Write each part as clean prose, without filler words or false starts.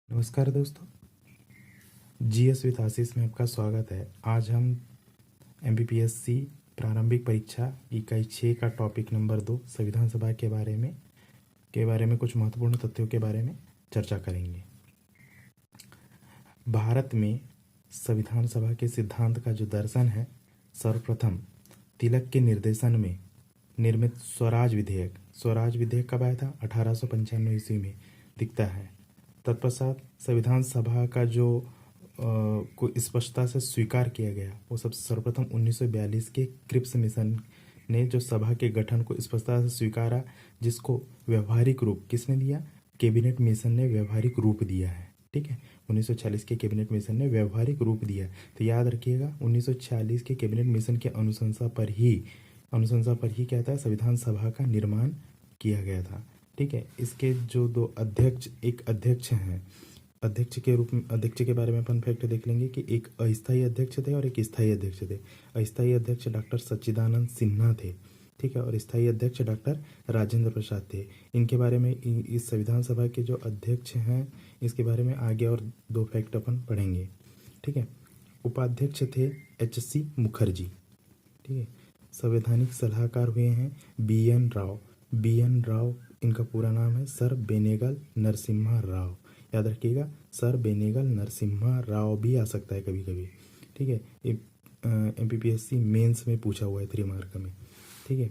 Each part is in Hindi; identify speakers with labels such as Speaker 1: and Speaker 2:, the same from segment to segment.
Speaker 1: नमस्कार दोस्तों, जीएस विद आशीष में आपका स्वागत है। आज हम एमपीपीएससी प्रारंभिक परीक्षा इकाई 6 का टॉपिक नंबर 2 संविधान सभा के बारे में कुछ महत्वपूर्ण तथ्यों के बारे में चर्चा करेंगे। भारत में संविधान सभा के सिद्धांत का जो दर्शन है, सर्वप्रथम तिलक के निर्देशन में निर्मित स्वराज विधेयक कब आया था? 1895 ईस्वी में दिखता है। तत्पश्चात संविधान सभा का जो को स्पष्टता से स्वीकार किया गया, वो सब सर्वप्रथम 1942 के क्रिप्स मिशन ने जो सभा के गठन को स्पष्टता से स्वीकारा, जिसको व्यवहारिक रूप किसने दिया? कैबिनेट मिशन ने व्यवहारिक रूप दिया है। ठीक है, 1946 के कैबिनेट मिशन ने व्यवहारिक रूप दिया। तो याद रखिएगा, 1946 के कैबिनेट मिशन के अनुशंसा पर ही क्या था? संविधान सभा का निर्माण किया गया था। ठीक है, इसके जो दो अध्यक्ष, एक अध्यक्ष हैं, अध्यक्ष के बारे में अपन फैक्ट देख लेंगे कि एक अस्थायी अध्यक्ष थे और एक स्थायी अध्यक्ष थे। अस्थायी अध्यक्ष डॉक्टर सच्चिदानंद सिन्हा थे, ठीक है, और स्थायी अध्यक्ष डॉक्टर राजेंद्र प्रसाद थे। इनके बारे में, इस संविधान सभा के जो अध्यक्ष हैं, इसके बारे में आगे और दो फैक्ट अपन पढ़ेंगे। ठीक है, उपाध्यक्ष थे HC मुखर्जी। ठीक है, संवैधानिक सलाहकार हुए हैं बी एन राव, इनका पूरा नाम है सर बेनेगल नरसिम्हा राव। याद रखिएगा, सर बेनेगल नरसिम्हा राव भी आ सकता है कभी कभी। ठीक है, एमपीपीएससी मेंस में पूछा हुआ है 3 मार्क में। ठीक है,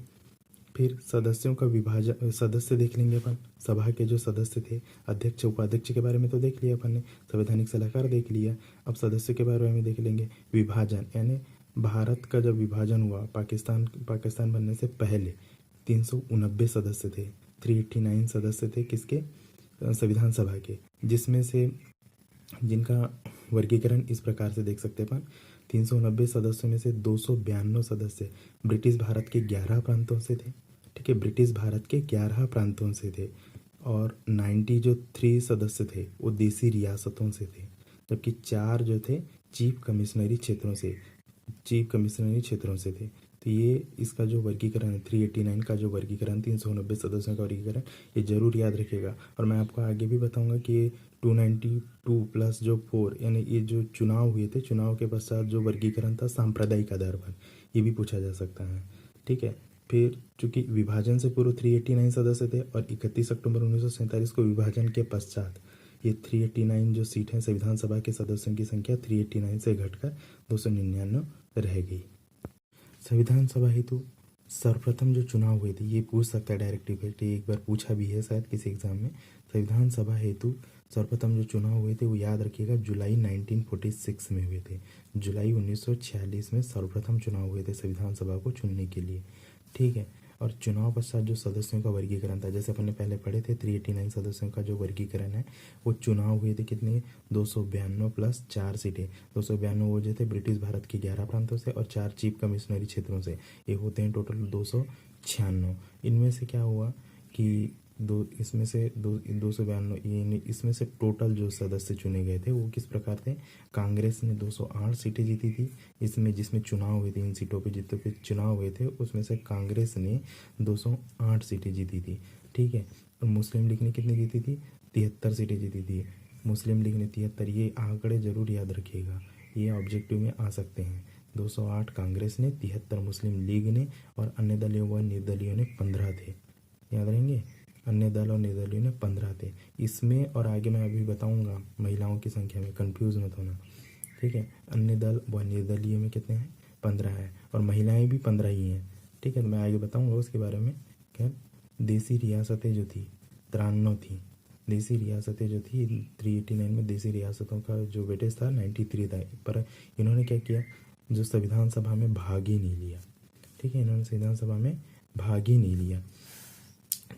Speaker 1: फिर सदस्यों का विभाजन, सदस्य देख लेंगे अपन। सभा के जो सदस्य थे, अध्यक्ष उपाध्यक्ष के बारे में तो देख लिया अपन ने, संवैधानिक सलाहकार देख लिया। अब सदस्यों के बारे में देख लेंगे। विभाजन, यानी भारत का जब विभाजन हुआ, पाकिस्तान बनने से पहले 389 सदस्य थे, 389 सदस्य थे किसके? संविधान सभा के, जिसमें से जिनका वर्गीकरण इस प्रकार से देख सकते हैं अपन। 390 सदस्यों में से 292 सदस्य ब्रिटिश भारत के 11 प्रांतों से थे। ठीक है, ब्रिटिश भारत के 11 प्रांतों से थे। और 93 सदस्य थे वो देसी रियासतों से थे, जबकि 4 जो थे चीफ कमिश्नरी क्षेत्रों से थे। तो ये इसका जो वर्गीकरण है, 389 का जो वर्गीकरण, 390 सदस्यों का वर्गीकरण, ये जरूर याद रखिएगा। और मैं आपको आगे भी बताऊंगा कि ये 292 प्लस जो 4, यानी ये जो चुनाव हुए थे, चुनाव के पश्चात जो वर्गीकरण था सांप्रदायिक आधार पर, ये भी पूछा जा सकता है। ठीक है, फिर चूंकि विभाजन से पूर्व 389 सदस्य थे और 31 अक्टूबर 1947 को विभाजन के पश्चात ये 389 जो सीट है, संविधान सभा के सदस्यों की संख्या 389 से घटकर 299 रह गई। संविधान सभा हेतु सर्वप्रथम जो चुनाव हुए थे, ये पूछ सकता है डायरेक्ट इफेक्ट, एक बार पूछा भी है शायद किसी एग्जाम में। संविधान सभा हेतु सर्वप्रथम जो चुनाव हुए थे, वो याद रखिएगा जुलाई 1946 में हुए थे। जुलाई 1946 में सर्वप्रथम चुनाव हुए थे संविधान सभा को चुनने के लिए। ठीक है, और चुनाव पश्चात जो सदस्यों का वर्गीकरण था, जैसे अपन ने पहले पढ़े थे, 389 सदस्यों का जो वर्गीकरण है, वो चुनाव हुए थे कितने? 292 प्लस 4 सीटें। 292 वो जो थे ब्रिटिश भारत के 11 प्रांतों से और 4 चीफ कमिश्नरी क्षेत्रों से, ये होते हैं टोटल 296। इनमें से क्या हुआ कि 292, इसमें से टोटल जो सदस्य चुने गए थे वो किस प्रकार थे? कांग्रेस ने 208 सीटें जीती थी, इसमें जिसमें चुनाव हुए थे, इन सीटों पे जितने पे चुनाव हुए थे, उसमें से कांग्रेस ने 208 सीटें जीती थी। ठीक है, और मुस्लिम लीग ने कितनी जीती थी? 73 सीटें जीती थी। मुस्लिम लीग ने 73, ये आंकड़े जरूर याद रखिएगा, ये ऑब्जेक्टिव में आ सकते हैं। 208 कांग्रेस ने, 73 मुस्लिम लीग ने, और अन्य दलियों व निर्दलियों ने 15 थे। याद रहेंगे, अन्य दल और निर्दलियों ने 15 थे इसमें। और आगे मैं अभी बताऊंगा महिलाओं की संख्या में, कंफ्यूज मत होना। ठीक है, अन्य दल व निर्दलीय में कितने हैं? 15 है, और महिलाएं भी 15 ही हैं। ठीक है, तो मैं आगे बताऊंगा उसके बारे में। खैर, देसी रियासतें जो थी 93 थी। देसी रियासतें जो थी 389 में, देसी रियासतों का जो वेटेज था 93 था। पर इन्होंने क्या किया? जो संविधान सभा में भाग ही नहीं लिया। ठीक है, इन्होंने संविधान सभा में भाग ही नहीं लिया।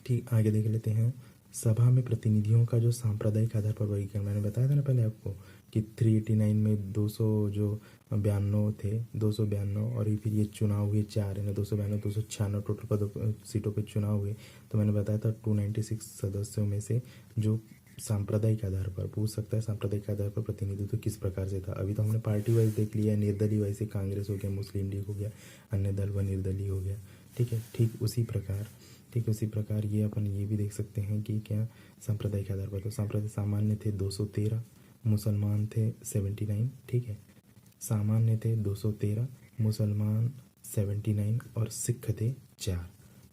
Speaker 1: ठीक, आगे देख लेते हैं। सभा में प्रतिनिधियों का जो सांप्रदायिक आधार पर वर्गीकरण, मैंने बताया था ना पहले आपको कि 389 में 200 जो 92 थे, 292, और फिर ये चुनाव हुए 4 है ना, 292 296 टोटल पदों सीटों पे चुनाव हुए। तो मैंने बताया था 296 सदस्यों में से जो सांप्रदायिक आधार पर पूछ सकता है, सांप्रदायिक आधार पर प्रतिनिधित्व किस प्रकार से था। अभी तो हमने पार्टी वाइज देख लिया, निर्दलीय वाइज से कांग्रेस हो गया, मुस्लिम लीग हो गया, अन्य दल व निर्दलीय हो गया। ठीक है, ठीक उसी प्रकार ठीक है। उसी प्रकार ये अपन ये भी देख सकते हैं कि क्या सांप्रदायिक के आधार पर, तो सांप्रदायिक सामान्य थे 213, मुसलमान थे 79, ठीक है। सामान्य थे 213, मुसलमान 79 और सिख थे 4,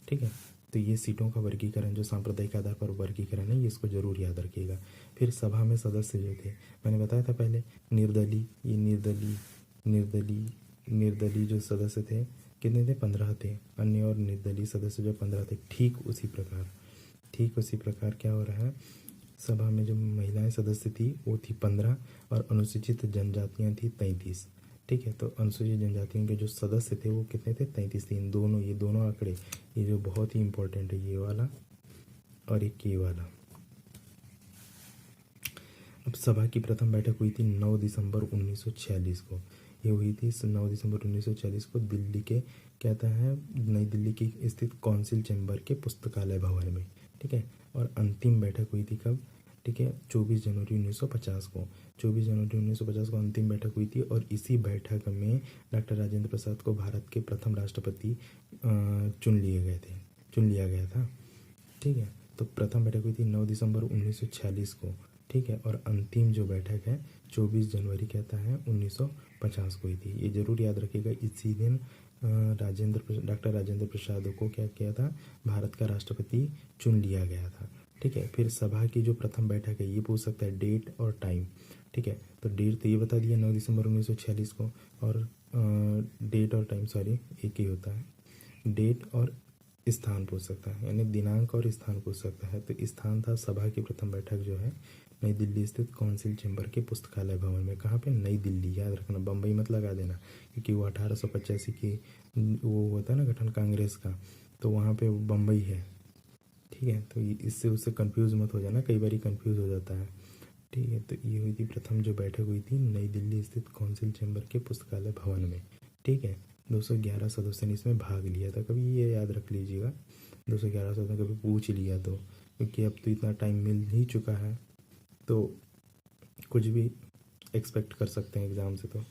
Speaker 1: ठीक है। तो ये सीटों का वर्गीकरण जो सांप्रदायिक आधार पर वर्गीकरण है, ये इसको जरूर याद रखिएगा। फिर सभा में सदस्य जो थे, मैंने बताया था पहले, निर्दलीय, ये निर्दलीय जो सदस्य थे कितने थे, 15 थे। अन्य और निर्दलीय सदस्य जो 15 थे। ठीक उसी प्रकार क्या हो रहा है, सभा में जो महिलाएं सदस्य थी वो थी 15 और अनुसूचित जनजातियां थी 33, ठीक है। तो अनुसूचित जनजातियों के जो सदस्य थे वो कितने थे, 33 थे। ये दोनों आंकड़े, ये जो बहुत ही इंपॉर्टेंट है, ये वाला और एक ये वाला। अब सभा की प्रथम बैठक हुई थी 9 दिसंबर 1946 को। ये हुई थी 9 दिसंबर 1946 को दिल्ली के, कहता है नई दिल्ली की स्थित काउंसिल चैम्बर के पुस्तकालय भवन में, ठीक है। और अंतिम बैठक हुई थी कब, ठीक है, 24 जनवरी 1950 को। 24 जनवरी 1950 को अंतिम बैठक हुई थी और इसी बैठक में डॉक्टर राजेंद्र प्रसाद को भारत के प्रथम राष्ट्रपति चुन लिया गया था, ठीक है। तो प्रथम बैठक हुई थी 9 दिसंबर 1946 को, ठीक है। और अंतिम जो बैठक है 24 जनवरी कहता है 1950 को हुई थी। ये जरूर याद रखिएगा। इसी दिन डॉक्टर राजेंद्र प्रसाद को क्या किया था, भारत का राष्ट्रपति चुन लिया गया था, ठीक है। फिर सभा की जो प्रथम बैठक है, ये पूछ सकता है डेट और टाइम, ठीक है। तो डेट तो ये बता दिया 9 दिसंबर 1946 को, और डेट और टाइम सॉरी एक ही होता है, डेट और स्थान पूछ सकता है, यानी दिनांक और स्थान पूछ सकता है। तो स्थान था सभा की प्रथम बैठक जो है नई दिल्ली स्थित काउंसिल चैम्बर के पुस्तकालय भवन में। कहाँ पे, नई दिल्ली, याद रखना, बम्बई मत लगा देना, क्योंकि वो 1885 की वो होता है ना गठन कांग्रेस का, तो वहाँ पे बम्बई है, ठीक है। तो इससे उससे कंफ्यूज मत हो जाना, कई बार ही कंफ्यूज हो जाता है, ठीक है। तो ये हुई थी प्रथम जो बैठक हुई थी नई दिल्ली स्थित काउंसिल चैम्बर के पुस्तकालय भवन में, ठीक है। 211 सदस्यों ने इसमें भाग लिया था। कभी ये याद रख लीजिएगा, 211 सदस्य कभी पूछ लिया तो, क्योंकि अब तो इतना टाइम मिल ही चुका है तो कुछ भी एक्सपेक्ट कर सकते हैं एग्ज़ाम से, तो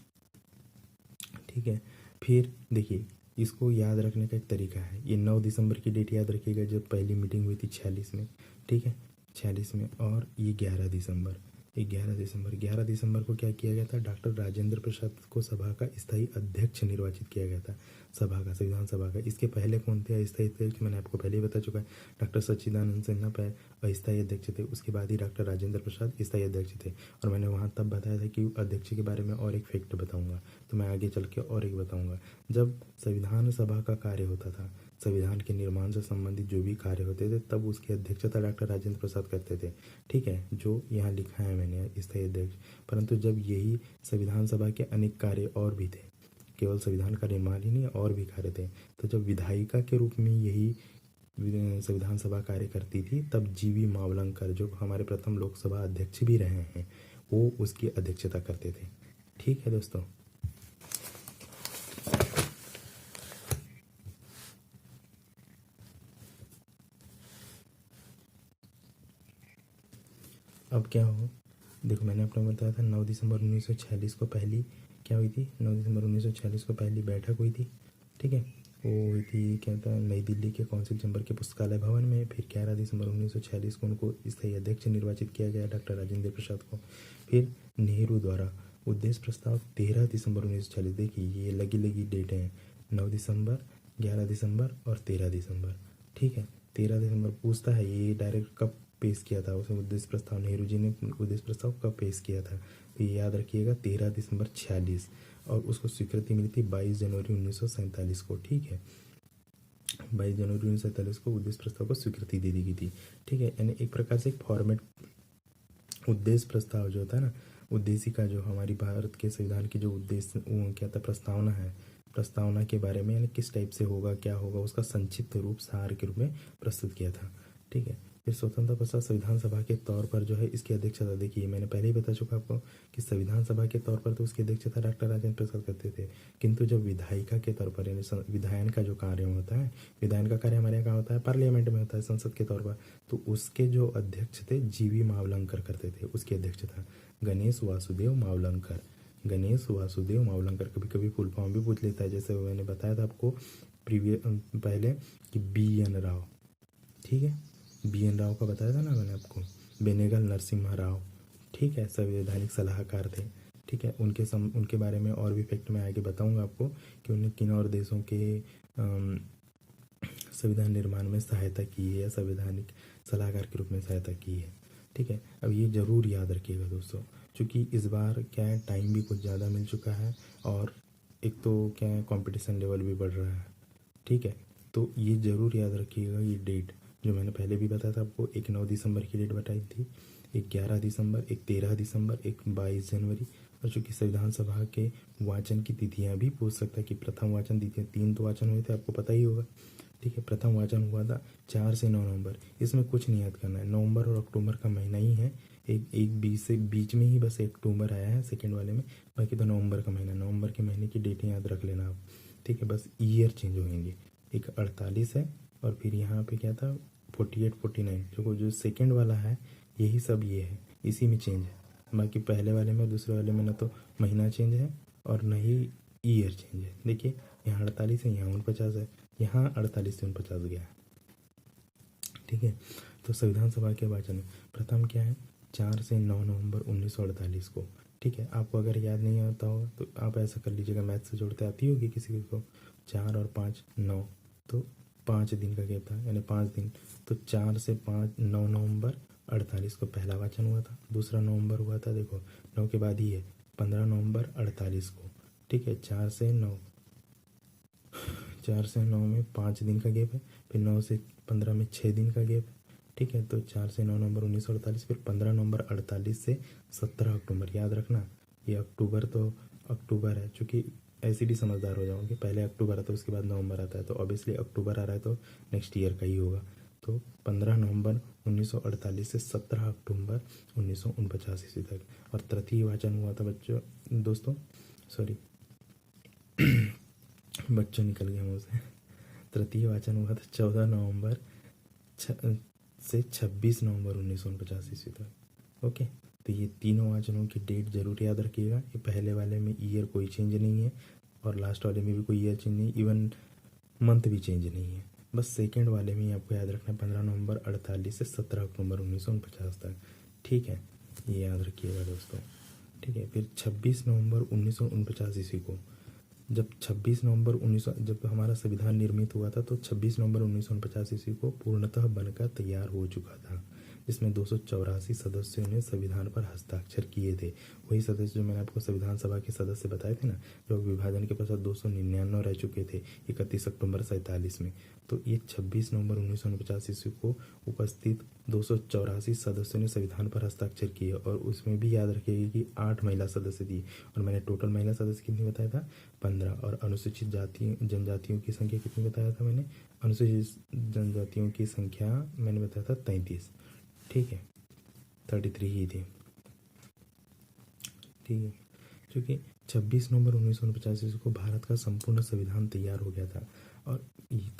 Speaker 1: ठीक है। फिर देखिए, इसको याद रखने का एक तरीका है। ये 9 दिसंबर की डेट याद रखिएगा जब पहली मीटिंग हुई थी 46 में, ठीक है, 46 में। और ये 11 दिसंबर को क्या किया गया था, डॉक्टर राजेंद्र प्रसाद को सभा का स्थायी अध्यक्ष निर्वाचित किया गया था, सभा का, संविधान सभा का। इसके पहले कौन थे अस्थायी अध्यक्ष, मैंने आपको पहले ही बता चुका है, डॉक्टर सच्चिदानंद सिन्हा अस्थायी अध्यक्ष थे। उसके बाद ही डॉक्टर राजेंद्र प्रसाद स्थायी अध्यक्ष थे। और मैंने वहाँ तब बताया था कि अध्यक्ष के बारे में और एक फैक्ट बताऊँगा, तो मैं आगे चल के और एक बताऊँगा। जब संविधान सभा का कार्य होता था, संविधान के निर्माण से संबंधित जो भी कार्य होते थे, तब उसकी अध्यक्षता डॉक्टर राजेंद्र प्रसाद करते थे, ठीक है, जो यहाँ लिखा है मैंने स्थायी अध्यक्ष। परंतु जब यही संविधान सभा के अनेक कार्य और भी थे, केवल संविधान का निर्माण ही नहीं और भी कार्य थे, तो जब विधायिका के रूप में यही संविधान सभा कार्य करती थी, तब जीवी मावलंकर जो हमारे प्रथम लोकसभा अध्यक्ष भी रहे हैं, वो उसकी अध्यक्षता करते थे, ठीक है दोस्तों। अब क्या हो, देखो मैंने आपको बताया था 9 दिसंबर 1946 को पहली क्या हुई थी, 9 दिसंबर 1946 को पहली बैठक हुई थी, ठीक है। वो हुई थी क्या था, नई दिल्ली के काउंसिल चैम्बर के पुस्तकालय भवन में। फिर 11 दिसंबर 1946 को उनको स्थायी अध्यक्ष निर्वाचित किया गया डॉक्टर राजेंद्र प्रसाद को। फिर नेहरू द्वारा उद्देश्य प्रस्ताव 13 दिसंबर 1946, देखिए ये लगी डेटें हैं, 9 दिसंबर, 11 दिसंबर और 13 दिसंबर, ठीक है। 13 दिसंबर पूछता है ये डायरेक्ट कब पेश किया था उसने उद्देश्य प्रस्ताव, नेहरू जी ने उद्देश्य प्रस्ताव कब पेश किया था, तो ये याद रखिएगा 13 दिसंबर 46, और उसको स्वीकृति मिली थी 22 जनवरी 1947 को, ठीक है। 22 जनवरी 1947 को उद्देश्य प्रस्ताव को स्वीकृति दे दी गई थी, ठीक है। यानी एक प्रकार से एक फॉर्मेट, उद्देश्य प्रस्ताव जो होता है ना, उद्देशिका जो हमारी भारत के संविधान की जो उद्देश्य क्या था, प्रस्तावना है, प्रस्तावना के बारे में, यानी किस टाइप से होगा, क्या होगा, उसका संक्षिप्त रूप सार के रूप में प्रस्तुत किया था, ठीक है। फिर स्वतंत्रता पश्चात संविधान सभा के तौर पर जो है इसकी अध्यक्षता, देखिए मैंने पहले ही बता चुका आपको कि संविधान सभा के तौर पर तो उसकी अध्यक्षता डॉक्टर राजेंद्र प्रसाद करते थे, किंतु जब विधायिका के तौर पर, यानी विधायन का जो कार्य होता है, विधायन का कार्य हमारे यहाँ कहाँ होता है, पार्लियामेंट में होता है, संसद के तौर पर, तो उसके जो अध्यक्ष थे जीवी मावलंकर करते थे उसकी अध्यक्षता, गणेश वासुदेव मावलंकर। कभी कभी फुल फॉर्म भी पूछ लेता है, जैसे मैंने बताया था आपको पहले कि BN राव, ठीक है। BN राव का बताया था ना मैंने आपको, बेनेगल नरसिम्हा राव, ठीक है, संवैधानिक सलाहकार थे। ठीक है, उनके बारे में और भी फैक्ट मैं आगे बताऊंगा आपको कि उन्हें किन और देशों के संविधान निर्माण में सहायता की है या संवैधानिक सलाहकार के रूप में सहायता की है। ठीक है, अब ये ज़रूर याद रखिएगा दोस्तों, क्योंकि इस बार क्या है, टाइम भी कुछ ज़्यादा मिल चुका है और एक तो क्या है, कंपटीशन लेवल भी बढ़ रहा है। ठीक है, तो ये ज़रूर याद रखिएगा, ये डेट जो मैंने पहले भी बताया था आपको, एक 9 दिसंबर की डेट बताई थी, एक 11 दिसंबर, एक 13 दिसंबर, एक 22 जनवरी। और चूँकि संविधान सभा के वाचन की तिथियाँ भी पूछ सकता है कि प्रथम वाचन तिथियाँ 3 तो वाचन हुए थे, आपको पता ही होगा। ठीक है, प्रथम वाचन हुआ था 4 से 9 नवंबर। इसमें कुछ नहीं याद करना है, नवंबर और अक्टूबर का महीना ही है, एक बीच से बीच में ही बस अक्टूबर आया है सेकेंड वाले में, बाकी तो नवंबर का महीना, नवंबर के महीने की डेटें याद रख लेना आप। ठीक है, बस ईयर चेंज होंगे, एक 48 है और फिर यहाँ पे क्या था 48 49, जो सेकेंड वाला है यही सब ये है, इसी में चेंज है। बाकी पहले वाले में दूसरे वाले में ना तो महीना चेंज है और न ही ईयर चेंज है। देखिए यहाँ 48 है, यहाँ 49 है, यहाँ 48 से 49 गया है। ठीक है, तो संविधान सभा के वाचन प्रथम क्या है, 4 से 9 नवंबर 1948 को। ठीक है, आपको अगर याद नहीं आता होगा तो आप ऐसा कर लीजिएगा, मैथ से जोड़ते आती होगी किसी को, 4 और 5 9, तो 5 दिन का गैप था, यानी 5 दिन। तो 4 से 5 9 नवंबर 48 को पहला वाचन हुआ था, दूसरा नवंबर हुआ था, देखो 9 के बाद ही है 15 नवंबर 48 को। ठीक है, 4 से 9, 4 से 9 में 5 दिन का गैप है, फिर 9 से 15 में 6 दिन का गैप है। ठीक है, तो 4 से 9 नवंबर 1948, फिर 15 नवंबर 48 से 17 अक्टूबर, याद रखना ये अक्टूबर तो अक्टूबर है, चूँकि ऐसे भी समझदार हो जाओगे, पहले अक्टूबर आता है उसके बाद नवंबर आता है, तो ऑब्वियसली अक्टूबर आ रहा है तो नेक्स्ट ईयर का ही होगा। तो 15 नवंबर 1948 से 17 अक्टूबर 1949 ईस्वी तक। और तृतीय वाचन हुआ था बच्चों, दोस्तों सॉरी बच्चों निकल गया मुझसे, तृतीय वाचन हुआ था 14 नवंबर से 26 नवंबर 1949 ईस्वी तक। ओके, तो ये तीनों वाचनों की डेट जरूर याद रखिएगा। ये पहले वाले में ईयर कोई चेंज नहीं है और लास्ट वाले में भी कोई ईयर चेंज नहीं, इवन मंथ भी चेंज नहीं है। बस सेकेंड वाले में ही आपको याद रखना है 15 नवंबर 48 से 17 अक्टूबर 1949 तक। ठीक है, ये याद रखिएगा दोस्तों। ठीक है, फिर 26 नवंबर 1949 ईस्वी को, जब 26 नवंबर 19 जब हमारा संविधान निर्मित हुआ था तो 26 नवंबर 1949 ईस्वी को पूर्णतः बनकर तैयार हो चुका था, जिसमें 284 सदस्यों ने संविधान पर हस्ताक्षर किए थे। वही सदस्य जो मैंने आपको संविधान सभा के सदस्य बताए थे ना, जो विभाजन के पश्चात 299 रह चुके थे 31 अक्टूबर 47 में। तो ये 26 नवंबर 1949 ईस्वी को उपस्थित 284 सदस्यों ने संविधान पर हस्ताक्षर किए, और उसमें भी याद रखिएगा कि 8 महिला सदस्य थी, और मैंने टोटल महिला सदस्य कितनी बताया था 15, और अनुसूचित जाति जनजातियों की संख्या कितनी बताया था मैंने, अनुसूचित जनजातियों की संख्या मैंने बताया था 33। ठीक है, 33 ही थी। ठीक है, क्योंकि 26 नवंबर 1949 को भारत का संपूर्ण संविधान तैयार हो गया था, और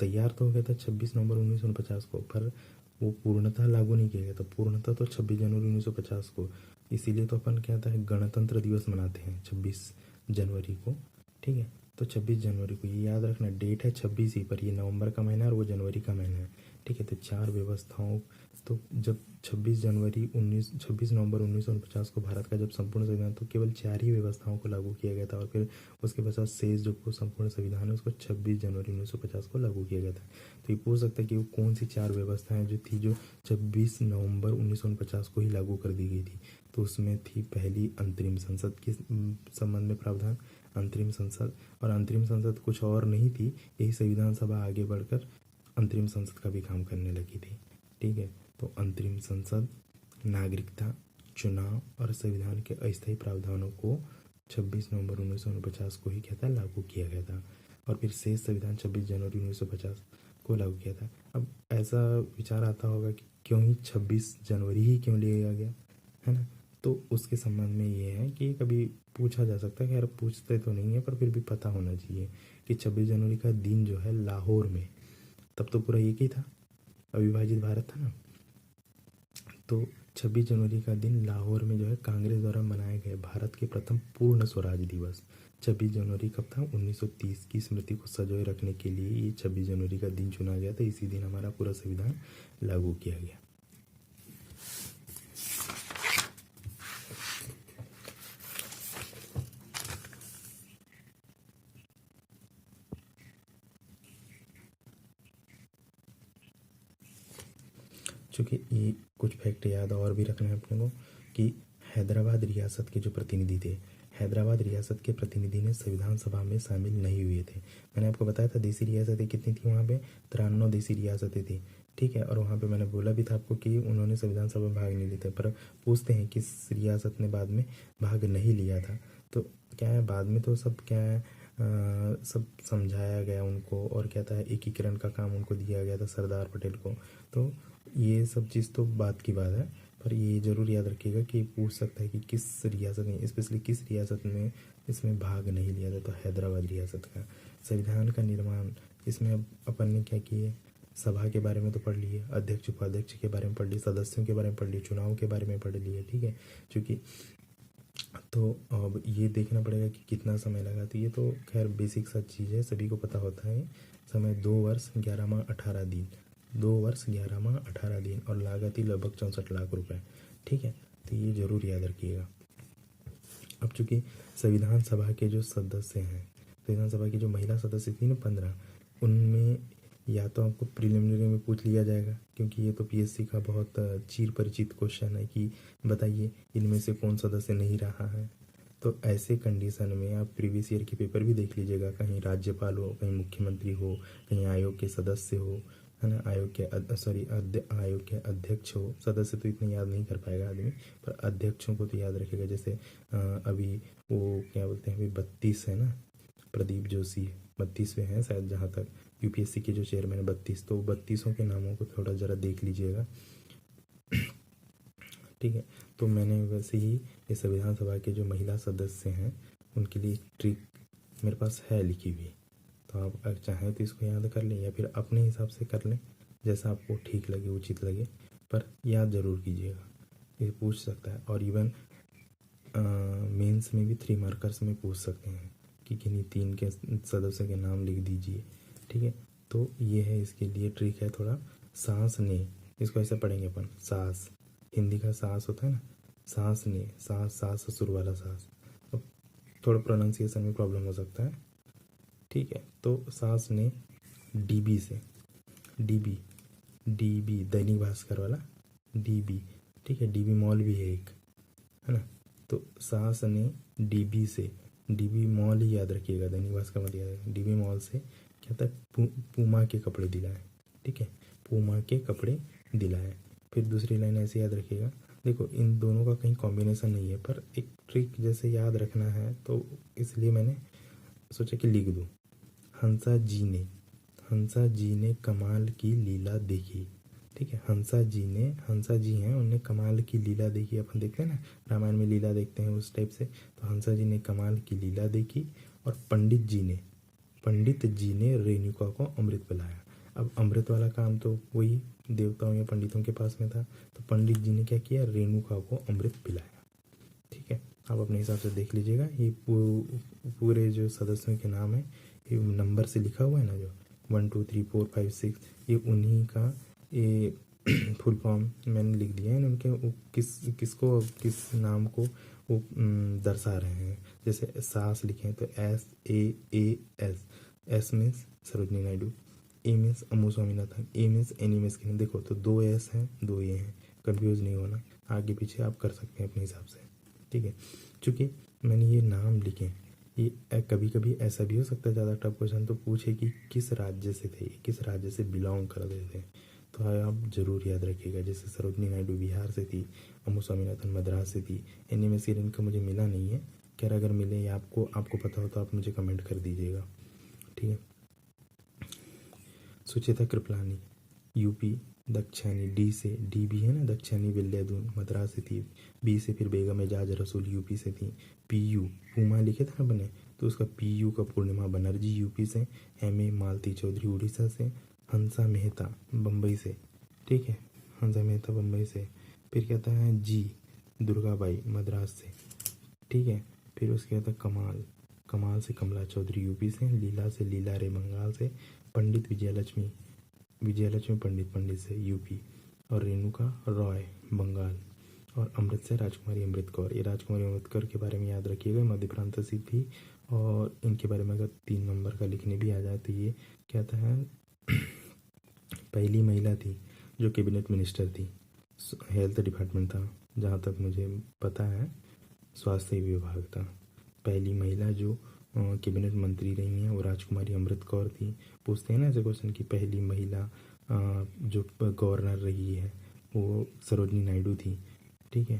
Speaker 1: तैयार तो हो गया था 26 नवंबर 1949 को, पर वो पूर्णतः लागू नहीं किया गया था। पूर्णतः तो 26 जनवरी 1950 को, इसीलिए तो अपन क्या है गणतंत्र दिवस मनाते हैं 26 जनवरी को। ठीक है, तो 26 जनवरी को, ये याद रखना डेट है 26 ही, पर ये नवंबर का महीना है और वो जनवरी का महीना है। ठीक है, तो 4 व्यवस्थाओं, तो जब 26 नवंबर 1949 को भारत का जब संपूर्ण संविधान, तो केवल 4 ही व्यवस्थाओं को लागू किया गया था, और फिर उसके पश्चात शेष जो संपूर्ण संविधान है उसको 26 जनवरी 1950 को लागू किया गया था। तो ये पूछ सकता है कि वो कौन सी 4 व्यवस्थाएं जो थी जो 26 नवंबर 1949 को ही लागू कर दी गई थी। तो उसमें थी पहली अंतरिम संसद के संबंध में प्रावधान, अंतरिम संसद, और अंतरिम संसद कुछ और नहीं थी, यही संविधान सभा आगे बढ़कर अंतरिम संसद का भी काम करने लगी थी। ठीक है, तो अंतरिम संसद, नागरिकता, चुनाव और संविधान के अस्थायी प्रावधानों को 26 नवंबर 1949 को ही क्या था लागू किया गया था, और फिर शेष संविधान 26 जनवरी 1950 को लागू किया था। अब ऐसा विचार आता होगा कि क्यों ही 26 जनवरी ही क्यों लिया गया, है ना। तो उसके संबंध में ये है कि कभी पूछा जा सकता है, खैर पूछते तो नहीं है पर फिर भी पता होना चाहिए कि 26 जनवरी का दिन जो है लाहौर में, तब तो पूरा एक ही था, अविभाजित भारत था ना, तो 26 जनवरी का दिन लाहौर में जो है कांग्रेस द्वारा मनाया गया भारत के प्रथम पूर्ण स्वराज दिवस। 26 जनवरी कब था? 1930 की स्मृति को सजोए रखने के लिए ये 26 जनवरी का दिन चुना गया था। इसी दिन हमारा पूरा संविधान लागू किया गया। चूँकि ये कुछ फैक्ट याद और भी रखना है अपने को कि हैदराबाद रियासत के जो प्रतिनिधि थे, हैदराबाद रियासत के प्रतिनिधि ने संविधान सभा में शामिल नहीं हुए थे। मैंने आपको बताया था देसी रियासतें कितनी थी वहाँ पे, 93 देसी रियासतें थी, ठीक है। और वहाँ पे मैंने बोला भी था आपको कि उन्होंने संविधान सभा में भाग नहीं लिया था। पर पूछते हैं किस रियासत ने बाद में भाग नहीं लिया था, तो क्या है बाद में तो सब क्या है सब समझाया गया उनको, और क्या था एकीकरण का काम उनको दिया गया था सरदार पटेल को। तो ये सब चीज़ तो बात की बात है, पर ये ज़रूर याद रखिएगा कि पूछ सकता है कि किस रियासत ने, स्पेशली किस रियासत ने इसमें भाग नहीं लिया था, तो हैदराबाद रियासत का। संविधान का निर्माण, इसमें अब अपन ने क्या किए, सभा के बारे में तो पढ़ लिए, अध्यक्ष उपाध्यक्ष के बारे में पढ़ लिए, सदस्यों के बारे में पढ़ लिए, चुनाव के बारे में पढ़ लिए, ठीक है। चूँकि तो अब ये देखना पड़ेगा कि कितना समय लगा, तो ये तो खैर बेसिक सा चीज़ है, सभी को पता होता है। समय 2 वर्ष 11 माह 18 दिन, 2 वर्ष 11 माह 18 दिन, और लागत ही लगभग 64 लाख रुपए, ठीक है। तो ये जरूर याद रखिएगा। अब चूँकि संविधान सभा के जो सदस्य हैं, संविधान सभा की जो महिला सदस्य थी ना 15, उनमें या तो आपको प्रिलिमिनरी में पूछ लिया जाएगा, क्योंकि ये तो पीएससी का बहुत चिर परिचित क्वेश्चन है कि बताइए इनमें से कौन सदस्य नहीं रहा है। तो ऐसे कंडीशन में आप प्रीवियस ईयर के पेपर भी देख लीजिएगा, कहीं राज्यपाल हो, कहीं मुख्यमंत्री हो, कहीं आयोग के सदस्य हो, है ना, आयोग के आयोग के अध्यक्ष हो। सदस्य तो इतने याद नहीं कर पाएगा आदमी, पर अध्यक्षों को तो याद रखेगा। जैसे अभी वो क्या बोलते हैं, अभी 32 है ना, प्रदीप जोशी 32वें हैं शायद, जहाँ तक यूपीएससी के जो चेयरमैन है 32, तो 32 के नामों को थोड़ा ज़रा देख लीजिएगा, ठीक है। तो मैंने वैसे ही ये संविधान सभा के जो महिला सदस्य हैं उनके लिए ट्रिक मेरे पास है लिखी हुई, तो आप अगर चाहें तो इसको याद कर लें या फिर अपने हिसाब से कर लें, जैसा आपको ठीक लगे, उचित लगे, पर याद ज़रूर कीजिएगा, ये पूछ सकता है। और इवन मेंस में भी 3 मार्कर्स में पूछ सकते हैं कि किन्हीं 3 के सदस्य के नाम लिख दीजिए, ठीक है। तो ये है, इसके लिए ट्रिक है थोड़ा। सांस ने, इसको ऐसे पढ़ेंगे अपन, सास, हिंदी का सास होता है ना, सांस ने, सास सास ससुर वाला सास। अब थोड़ा प्रोनाउंसिएशन में प्रॉब्लम हो सकता है, ठीक है। तो सास ने डीबी से, डीबी डीबी दैनिक भास्कर वाला डीबी, ठीक है। डीबी मॉल भी है एक, है ना। तो सास ने डीबी से, डीबी मॉल ही याद रखिएगा, दैनिक भास्कर मत याद, डीबी मॉल से क्या था, पूमा के कपड़े दिलाए, ठीक है, पूमा के कपड़े दिलाए। फिर दूसरी लाइन ऐसे याद रखिएगा, देखो इन दोनों का कहीं कॉम्बिनेशन नहीं है, पर एक ट्रिक जैसे याद रखना है, तो इसलिए मैंने सोचा कि लिख दूँ। हंसा जी ने कमाल की लीला देखी, ठीक है। हंसा जी हैं, उन्हें कमाल की लीला देखी। अपन देखते हैं ना रामायण में लीला देखते हैं उस टाइप से, तो हंसा जी ने कमाल की लीला देखी। और पंडित जी ने रेणुका को अमृत पिलाया। अब अमृत वाला काम तो वही देवताओं या पंडितों के पास में था, तो पंडित जी ने क्या किया, रेणुका को अमृत पिलाया, ठीक है। आप अपने हिसाब से देख लीजिएगा। ये पूरे जो सदस्यों के नाम है ये नंबर से लिखा हुआ है ना, जो 1 2 3 4 5 6, ये उन्हीं का ये फुल फॉर्म मैंने लिख दिया है। उनके वो किसको किस नाम को वो दर्शा रहे हैं। जैसे सास लिखें तो SAAS, S means Sarojini Naidu, A means Ammu Swaminathan, A means एनिमेस के, देखो तो 2 S हैं 2 ए हैं, कंफ्यूज नहीं होना, आगे पीछे आप कर सकते हैं अपने हिसाब से, ठीक है। चूँकि मैंने ये नाम लिखे, ये कभी कभी ऐसा भी हो सकता है ज़्यादा टफ क्वेश्चन तो पूछे कि किस राज्य से थे, किस राज्य से बिलोंग करते थे, तो आप ज़रूर याद रखिएगा। जैसे सरोजनी नायडू बिहार से थी, अमू स्वामीनाथन मद्रास से थी, एनिमेस के इनका मुझे मिला नहीं है, खैर अगर मिले या आपको पता हो तो आप मुझे कमेंट कर दीजिएगा, ठीक है। सुचेता कृपलानी यूपी दक्षिणी, डी से, डी भी है ना, दक्षिणी विल्यदून मद्रास से थी। बी से फिर बेगम एजाज रसूल यूपी से थी। पीयू पूमा लिखे था ना बने, तो उसका पीयू का पूर्णिमा बनर्जी यूपी से। एम मालती चौधरी उड़ीसा से। हंसा मेहता बम्बई से, ठीक है, हंसा मेहता बम्बई से। फिर कहता है जी दुर्गाबाई मद्रास से, ठीक है। फिर उसके बाद कमाल, कमाल से कमला चौधरी यूपी से, लीला से लीला रे बंगाल से, पंडित विजयलक्ष्मी, विजयलक्ष्मी पंडित से यूपी, और रेणुका रॉय बंगाल, और अमृत से राजकुमारी अमृत कौर। ये राजकुमारी अमृत कौर के बारे में याद रखिएगा, मध्य प्रांत से भी। और इनके बारे में अगर 3 नंबर का लिखने भी आ जाए तो ये कहता है पहली महिला थी जो कैबिनेट मिनिस्टर थी, हेल्थ डिपार्टमेंट था जहाँ तक मुझे पता है, स्वास्थ्य विभाग था। पहली महिला जो कैबिनेट मंत्री रही हैं वो राजकुमारी अमृत कौर थी। पूछते हैं ना ऐसे क्वेश्चन कि पहली महिला जो गवर्नर रही है वो सरोजनी नायडू थी, ठीक है,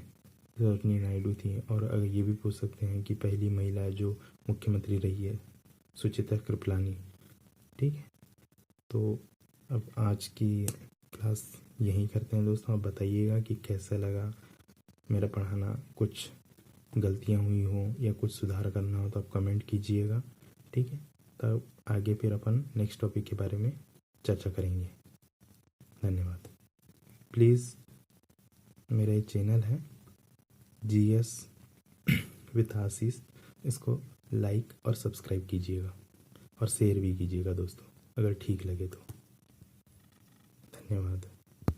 Speaker 1: सरोजनी नायडू थी। और अगर ये भी पूछ सकते हैं कि पहली महिला जो मुख्यमंत्री रही है सुचित्रा कृपलानी, ठीक है। तो अब आज की क्लास यहीं करते हैं दोस्तों। आप बताइएगा कि कैसा लगा मेरा पढ़ाना, कुछ गलतियाँ हुई हों या कुछ सुधार करना हो तो आप कमेंट कीजिएगा, ठीक है। तब आगे फिर अपन नेक्स्ट टॉपिक के बारे में चर्चा करेंगे। धन्यवाद। प्लीज़ मेरा ये चैनल है GS विथ आशीष, इसको लाइक और सब्सक्राइब कीजिएगा और शेयर भी कीजिएगा दोस्तों अगर ठीक लगे तो। धन्यवाद।